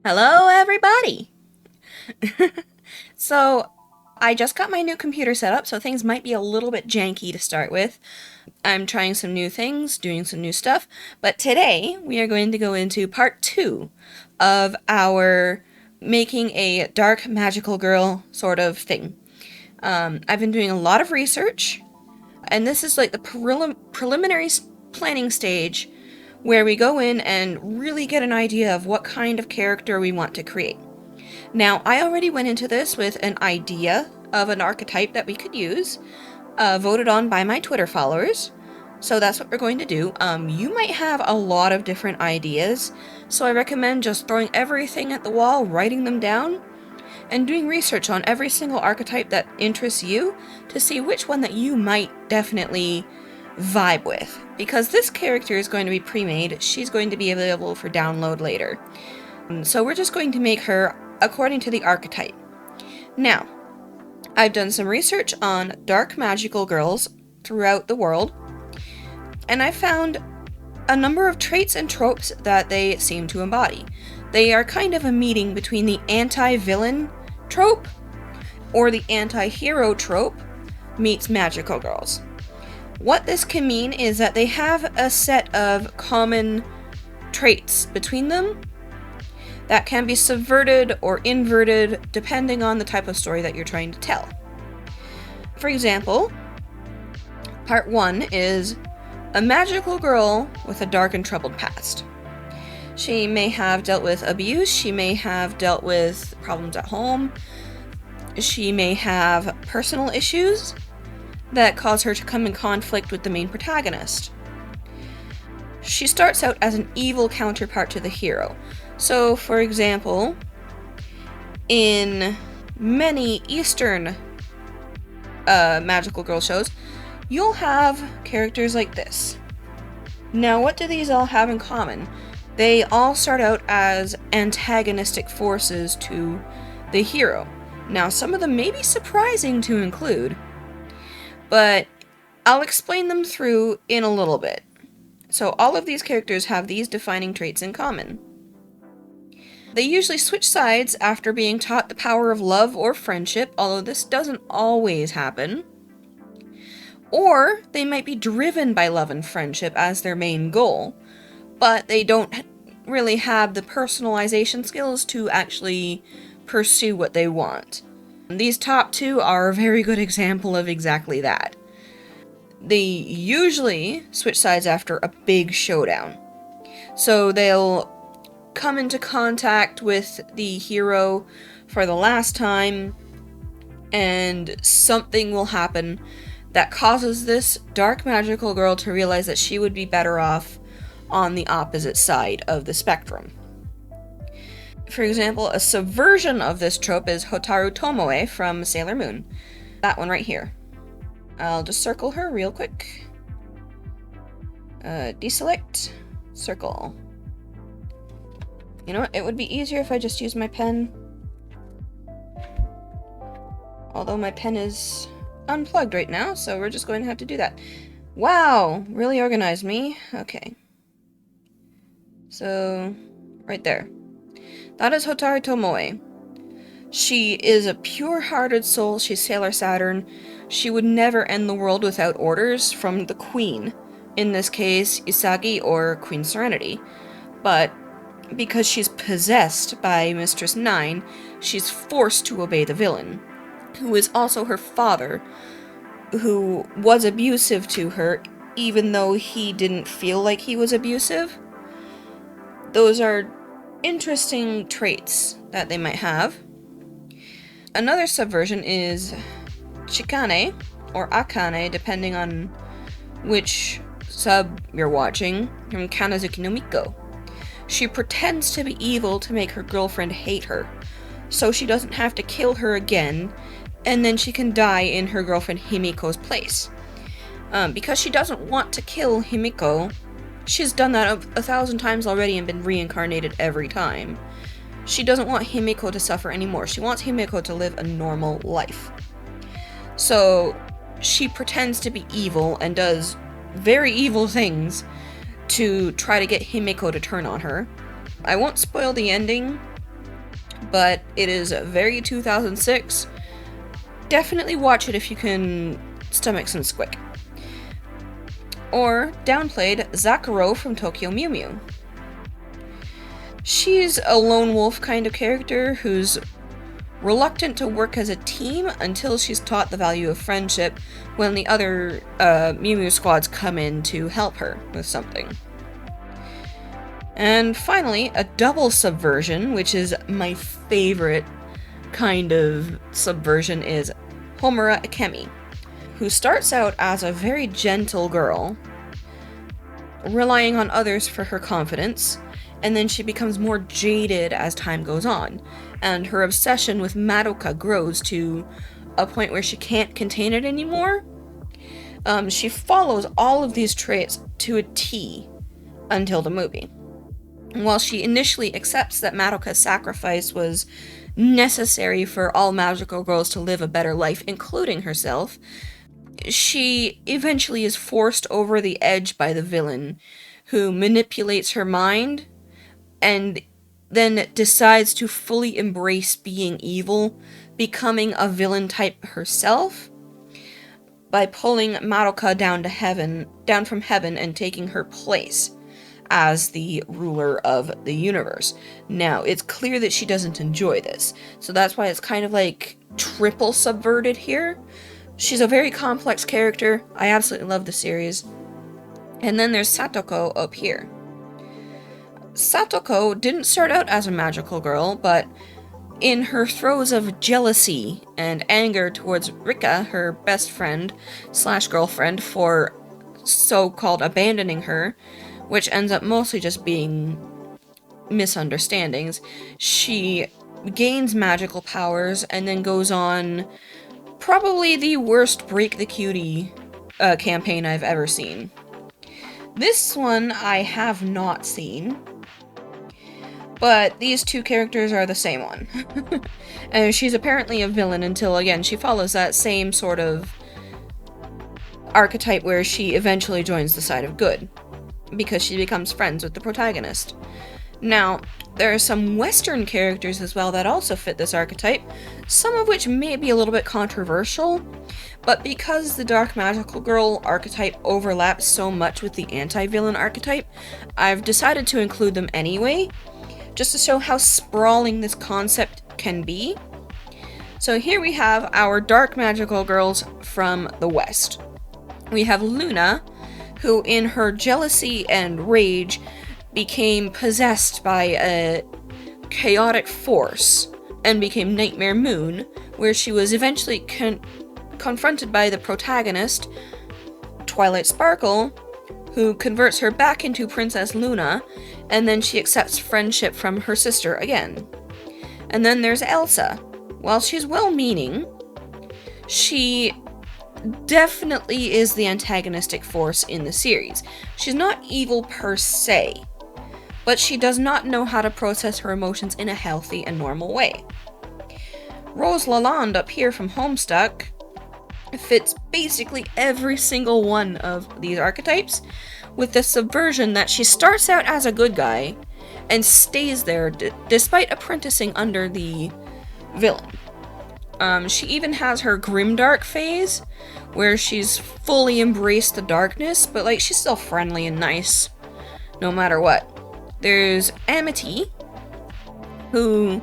Hello, everybody! So, I just got my new computer set up, so things might be a little bit janky to start with. I'm trying some new things, doing some new stuff, but today we are going to go into part 2 of our making a dark magical girl sort of thing. I've been doing a lot of research, and this is like the preliminary planning stage where we go in and really get an idea of what kind of character we want to create. Now, I already went into this with an idea of an archetype that we could use, voted on by my Twitter followers. So that's what we're going to do. You might have a lot of different ideas, so I recommend just throwing everything at the wall, writing them down, and doing research on every single archetype that interests you to see which one that you might definitely vibe with. Because this character is going to be pre-made, she's going to be available for download later. So we're just going to make her according to the archetype. Now, I've done some research on dark magical girls throughout the world, and I found a number of traits and tropes that they seem to embody. They are kind of a meeting between the anti-villain trope or the anti-hero trope meets magical girls. What this can mean is that they have a set of common traits between them that can be subverted or inverted depending on the type of story that you're trying to tell. For example, part 1 is a magical girl with a dark and troubled past. She may have dealt with abuse, she may have dealt with problems at home, she may have personal issues that cause her to come in conflict with the main protagonist. She starts out as an evil counterpart to the hero. So, for example, in many Eastern magical girl shows, you'll have characters like this. Now, what do these all have in common? They all start out as antagonistic forces to the hero. Now, some of them may be surprising to include, but I'll explain them through in a little bit. So all of these characters have these defining traits in common. They usually switch sides after being taught the power of love or friendship, although this doesn't always happen. Or they might be driven by love and friendship as their main goal, but they don't really have the personalization skills to actually pursue what they want. These top two are a very good example of exactly that. They usually switch sides after a big showdown. So they'll come into contact with the hero for the last time, and something will happen that causes this dark magical girl to realize that she would be better off on the opposite side of the spectrum. For example, a subversion of this trope is Hotaru Tomoe from Sailor Moon. That one right here. I'll just circle her real quick. Deselect, circle. You know what? It would be easier if I just used my pen. Although my pen is unplugged right now, so we're just going to have to do that. Wow! Really organized me. Okay. So, right there. That is Hotaru Tomoe. She is a pure-hearted soul. She's Sailor Saturn. She would never end the world without orders from the Queen. In this case, Isagi or Queen Serenity. But because she's possessed by Mistress Nine, she's forced to obey the villain, who is also her father, who was abusive to her, even though he didn't feel like he was abusive. Those are interesting traits that they might have. Another subversion is Chikane, or Akane, depending on which sub you're watching, from Kanazuki no Miko. She pretends to be evil to make her girlfriend hate her, so she doesn't have to kill her again, and then she can die in her girlfriend Himiko's place. Because she doesn't want to kill Himiko, she's done that 1,000 times already and been reincarnated every time. She doesn't want Himiko to suffer anymore. She wants Himiko to live a normal life. So she pretends to be evil and does very evil things to try to get Himiko to turn on her. I won't spoil the ending, but it is very 2006. Definitely watch it if you can stomach some squick. Or downplayed Zakuro from Tokyo Mew Mew. She's a lone wolf kind of character who's reluctant to work as a team until she's taught the value of friendship when the other Mew Mew squads come in to help her with something. And finally, a double subversion, which is my favorite kind of subversion, is Homura Akemi, who starts out as a very gentle girl, relying on others for her confidence, and then she becomes more jaded as time goes on, and her obsession with Madoka grows to a point where she can't contain it anymore. She follows all of these traits to a T until the movie. While she initially accepts that Madoka's sacrifice was necessary for all magical girls to live a better life, including herself, she eventually is forced over the edge by the villain, who manipulates her mind and then decides to fully embrace being evil, becoming a villain type herself, by pulling Madoka down from heaven and taking her place as the ruler of the universe. Now, it's clear that she doesn't enjoy this, so that's why it's kind of like triple subverted here. She's a very complex character. I absolutely love the series. And then there's Satoko up here. Satoko didn't start out as a magical girl, but in her throes of jealousy and anger towards Rika, her best friend / girlfriend, for so-called abandoning her, which ends up mostly just being misunderstandings, she gains magical powers and then goes on probably the worst Break the Cutie campaign I've ever seen. This one I have not seen, but these two characters are the same one. And she's apparently a villain until, again, she follows that same sort of archetype where she eventually joins the side of good, because she becomes friends with the protagonist. Now, there are some Western characters as well that also fit this archetype, some of which may be a little bit controversial, but because the Dark Magical Girl archetype overlaps so much with the anti-villain archetype, I've decided to include them anyway, just to show how sprawling this concept can be. So here we have our Dark Magical Girls from the West. We have Luna, who in her jealousy and rage became possessed by a chaotic force and became Nightmare Moon, where she was eventually confronted by the protagonist, Twilight Sparkle, who converts her back into Princess Luna, and then she accepts friendship from her sister again. And then there's Elsa. While she's well-meaning, she definitely is the antagonistic force in the series. She's not evil per se, but she does not know how to process her emotions in a healthy and normal way. Rose Lalonde up here from Homestuck fits basically every single one of these archetypes, with the subversion that she starts out as a good guy and stays there despite apprenticing under the villain. She even has her grimdark phase, where she's fully embraced the darkness, but like she's still friendly and nice, no matter what. There's Amity, who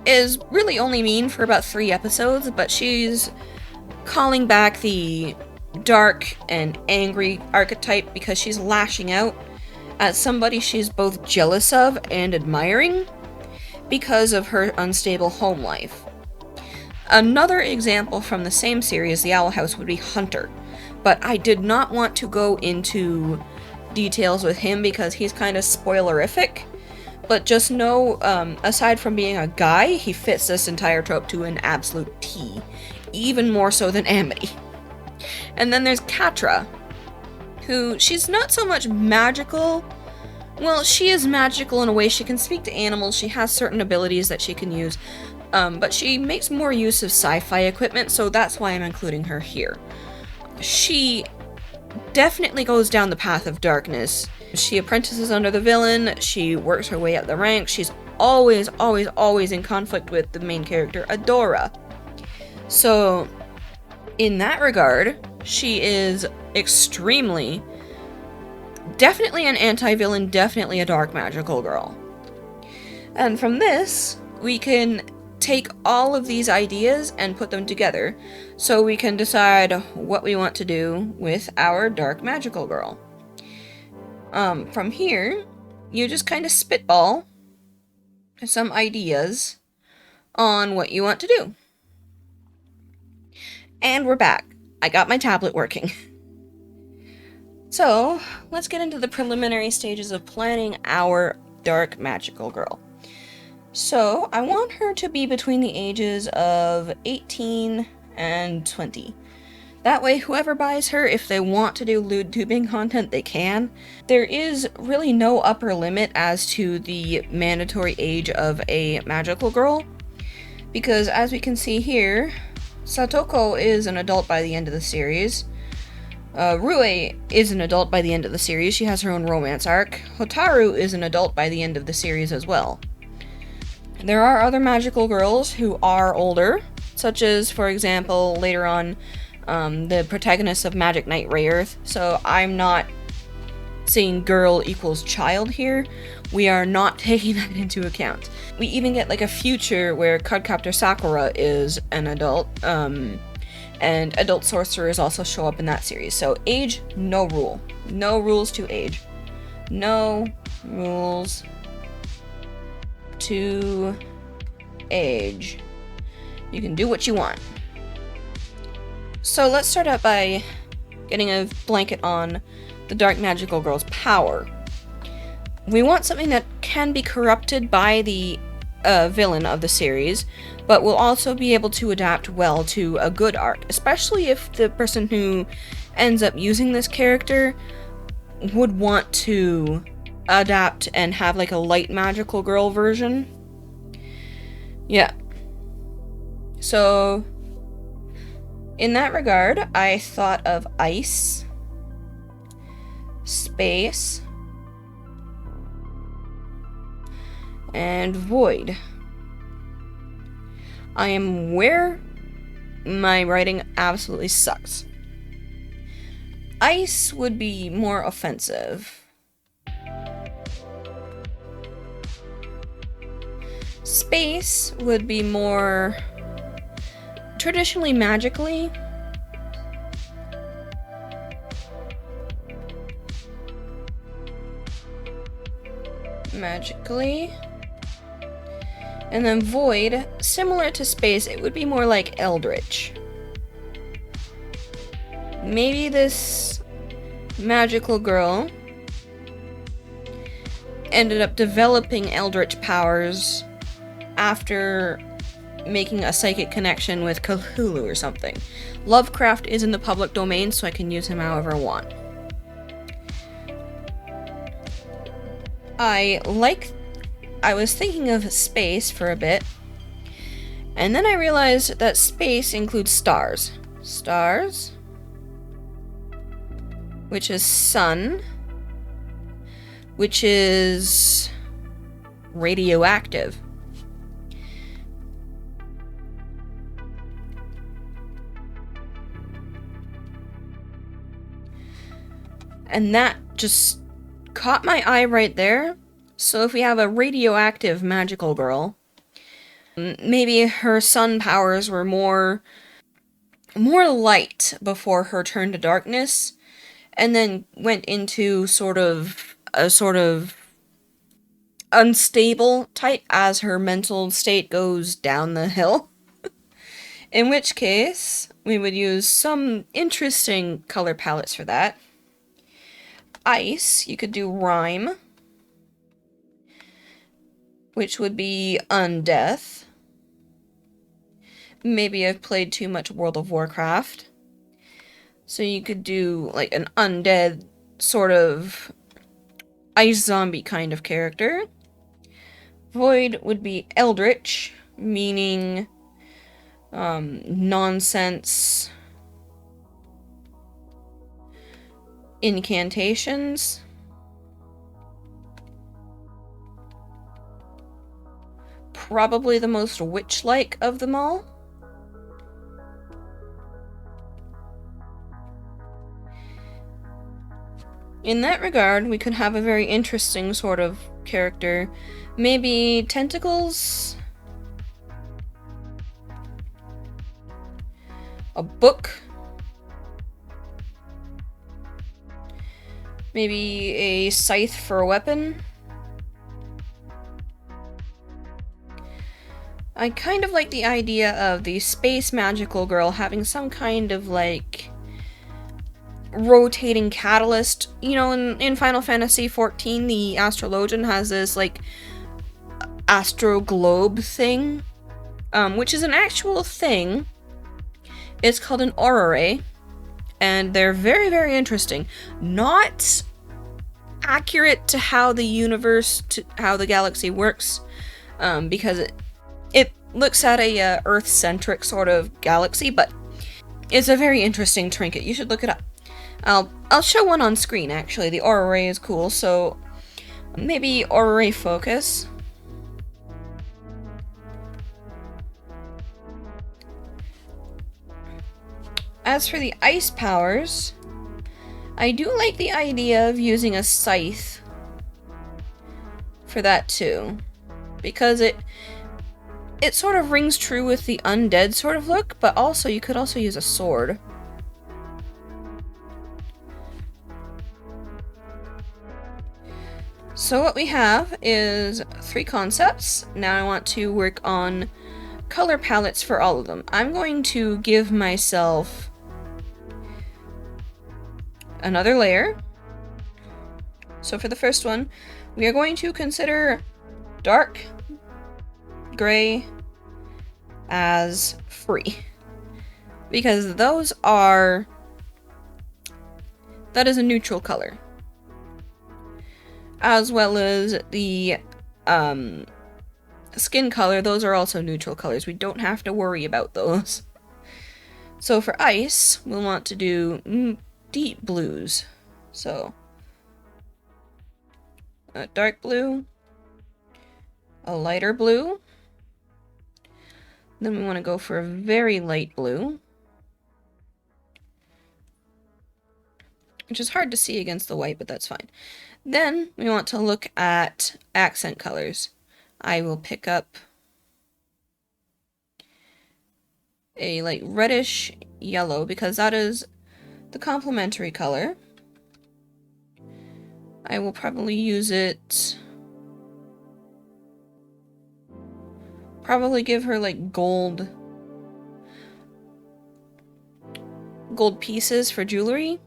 is really only mean for about 3 episodes, but she's calling back the dark and angry archetype because she's lashing out at somebody she's both jealous of and admiring because of her unstable home life. Another example from the same series, The Owl House, would be Hunter, but I did not want to go into details with him because he's kind of spoilerific, but just know, aside from being a guy, he fits this entire trope to an absolute T, even more so than Amity. And then there's Katra, who, she's not so much magical. Well, she is magical in a way. She can speak to animals, she has certain abilities that she can use, but she makes more use of sci-fi equipment, so that's why I'm including her here. She definitely goes down the path of darkness. She apprentices under the villain, she works her way up the ranks, she's always, always, always in conflict with the main character, Adora. So, in that regard, she is extremely, definitely an anti-villain, definitely a dark magical girl. And from this, we can take all of these ideas and put them together, so we can decide what we want to do with our dark magical girl. From here, you just kind of spitball some ideas on what you want to do. And we're back. I got my tablet working. So, let's get into the preliminary stages of planning our dark magical girl. So, I want her to be between the ages of 18 and 20. That way, whoever buys her, if they want to do lewd tubing content, they can. There is really no upper limit as to the mandatory age of a magical girl, because as we can see here, Satoko is an adult by the end of the series. Rue is an adult by the end of the series. She has her own romance arc. Hotaru is an adult by the end of the series as well. There are other magical girls who are older, such as, for example, later on, the protagonist of Magic Knight Rayearth. So I'm not saying girl equals child here. We are not taking that into account. We even get like a future where Cardcaptor Sakura is an adult, and adult sorcerers also show up in that series. So age, no rule. No rules to age. No rules to age. You can do what you want. So let's start out by getting a blanket on the dark magical girl's power. We want something that can be corrupted by the villain of the series, but will also be able to adapt well to a good art, especially if the person who ends up using this character would want to adapt and have like a light magical girl version. Yeah. So, in that regard, I thought of ice, space, and void. I am aware my writing absolutely sucks. Ice would be more offensive. Space would be more traditionally magically. And then void, similar to space, it would be more like eldritch. Maybe this magical girl ended up developing eldritch powers after making a psychic connection with Cthulhu or something. Lovecraft is in the public domain, so I can use him however I want. I was thinking of space for a bit, and then I realized that space includes stars. Stars, which is sun, which is radioactive. And that just caught my eye right there. So if we have a radioactive magical girl, maybe her sun powers were more light before her turn to darkness, and then went into a sort of unstable type as her mental state goes down the hill. In which case, we would use some interesting color palettes for that. Ice, you could do rhyme, which would be undeath. Maybe I've played too much World of Warcraft. So you could do like an undead sort of ice zombie kind of character. Void would be eldritch, meaning nonsense incantations. probably the most witch-like of them all. In that regard, we could have a very interesting sort of character. Maybe tentacles? A book? Maybe a scythe for a weapon? I kind of like the idea of the space magical girl having some kind of, like, rotating catalyst. You know, in Final Fantasy XIV, the astrologian has this, like, astro globe thing, which is an actual thing. It's called an aurora, and they're very, very interesting. Not accurate to how the universe, to how the galaxy works, because it looks at a Earth-centric sort of galaxy, but it's a very interesting trinket. You should look it up. I'll show one on screen, actually. The aurora is cool, so maybe aurora focus. As for the ice powers, I do like the idea of using a scythe for that too, because it sort of rings true with the undead sort of look, but also you could also use a sword. So what we have is 3 concepts. Now I want to work on color palettes for all of them. I'm going to give myself another layer. So for the first one, we are going to consider dark gray as free, because that is a neutral color, as well as the skin color. Those are also neutral colors. We don't have to worry about those. So for ice, we'll want to do deep blues. So a dark blue, a lighter blue, then we want to go for a very light blue, which is hard to see against the white, but that's fine. Then we want to look at accent colors. I will pick up a like reddish yellow, because that is the complementary color. I will probably use it, probably give her like gold pieces for jewelry.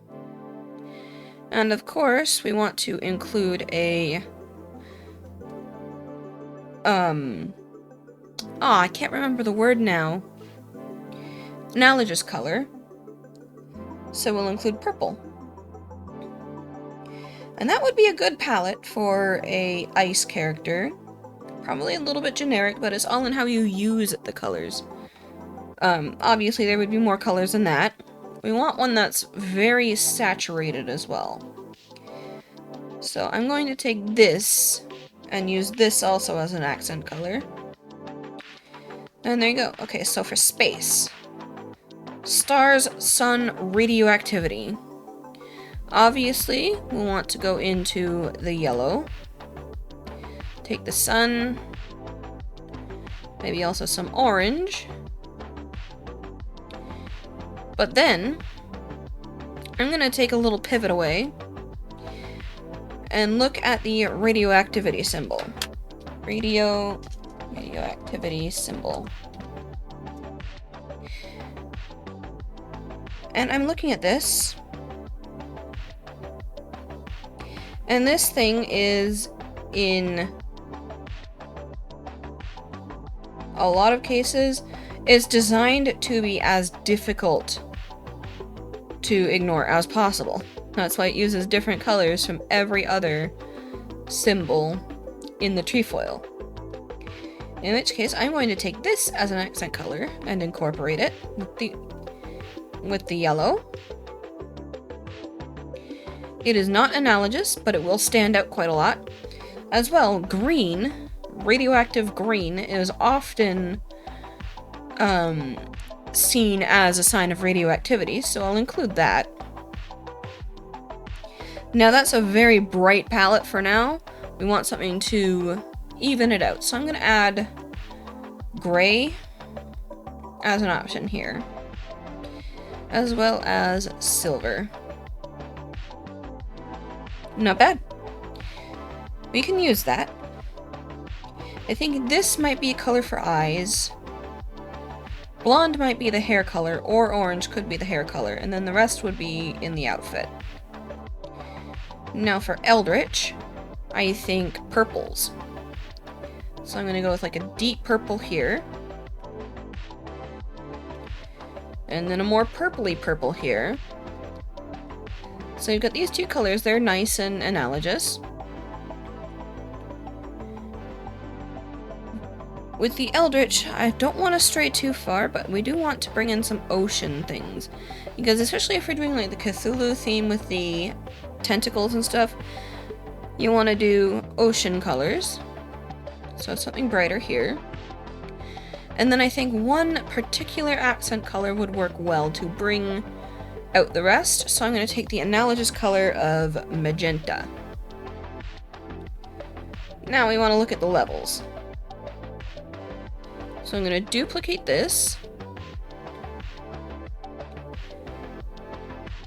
And of course, we want to include a I can't remember the word now. Analogous color. So we'll include purple. And that would be a good palette for a ice character. Probably a little bit generic, but it's all in how you use the colors. Obviously there would be more colors than that. We want one that's very saturated as well. So I'm going to take this and use this also as an accent color. And there you go. Okay, so for space. Stars, sun, radioactivity. Obviously, we'll want to go into the yellow. Take the sun. Maybe also some orange. But then, I'm going to take a little pivot away and look at the radioactivity symbol. Radioactivity symbol. And I'm looking at this. And this thing is, in a lot of cases, is designed to be as difficult to ignore as possible. That's why it uses different colors from every other symbol in the trefoil. In which case, I'm going to take this as an accent color and incorporate it with the yellow. It is not analogous, but it will stand out quite a lot. As well, green, radioactive green is often seen as a sign of radioactivity, so I'll include that. Now that's a very bright palette for now. We want something to even it out, so I'm going to add gray as an option here, as well as silver. Not bad. We can use that. I think this might be a color for eyes. Blonde might be the hair color, or orange could be the hair color, and then the rest would be in the outfit. Now for Eldritch, I think purples. So I'm going to go with like a deep purple here. And then a more purpley purple here. So you've got these two colors, they're nice and analogous. With the Eldritch, I don't want to stray too far, but we do want to bring in some ocean things. Because especially if we're doing like the Cthulhu theme with the tentacles and stuff, you want to do ocean colors. So it's something brighter here. And then I think one particular accent color would work well to bring out the rest. So I'm going to take the analogous color of magenta. Now we want to look at the levels. So I'm going to duplicate this.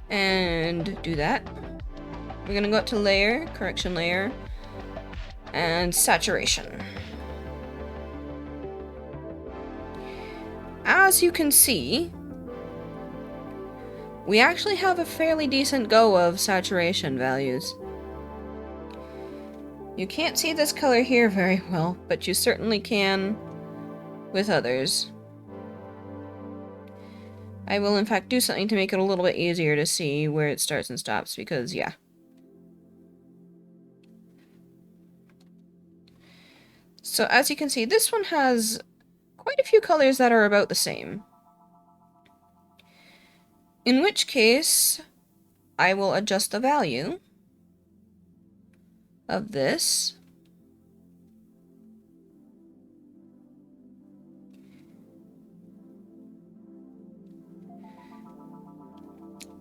And do that. We're going to go up to layer, correction layer, and saturation. As you can see, we actually have a fairly decent go of saturation values. You can't see this color here very well, but you certainly can with others. I will in fact do something to make it a little bit easier to see where it starts and stops, because yeah. So as you can see, this one has quite a few colors that are about the same. In which case, I will adjust the value of this.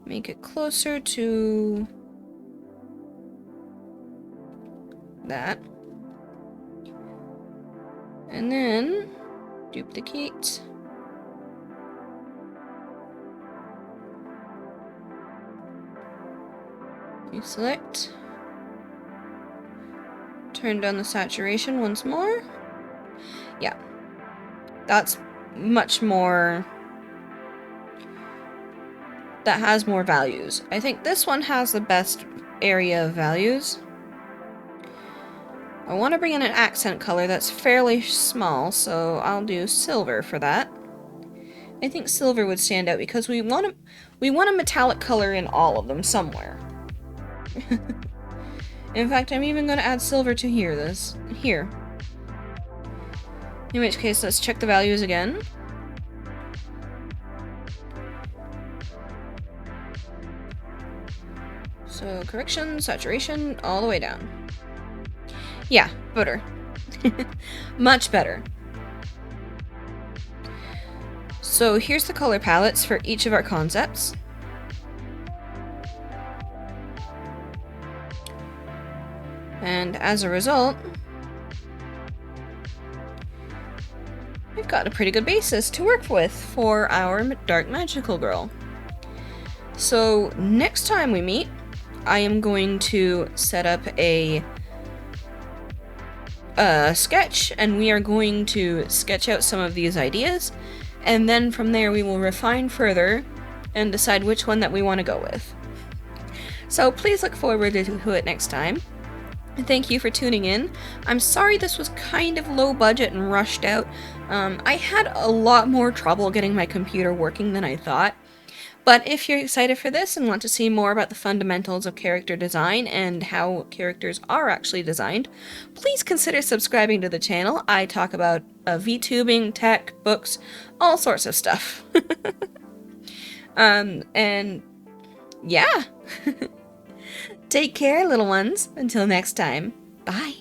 Make it closer to that. And then duplicate. You select. Turn down the saturation once more. Yeah. That's much more. That has more values. I think this one has the best area of values. I want to bring in an accent color that's fairly small, so I'll do silver for that. I think silver would stand out because we want a metallic color in all of them somewhere. In fact, I'm even going to add silver to here. In which case, let's check the values again. So correction, saturation, all the way down. Yeah, better. Much better. So here's the color palettes for each of our concepts. And as a result, we've got a pretty good basis to work with for our Dark Magical Girl. So next time we meet, I am going to set up a sketch, and we are going to sketch out some of these ideas, and then from there we will refine further and decide which one that we want to go with. So please look forward to it next time. Thank you for tuning in. I'm sorry this was kind of low budget and rushed out. I had a lot more trouble getting my computer working than I thought. But if you're excited for this and want to see more about the fundamentals of character design and how characters are actually designed, please consider subscribing to the channel. I talk about VTubing, tech, books, all sorts of stuff. And yeah. Take care, little ones. Until next time. Bye.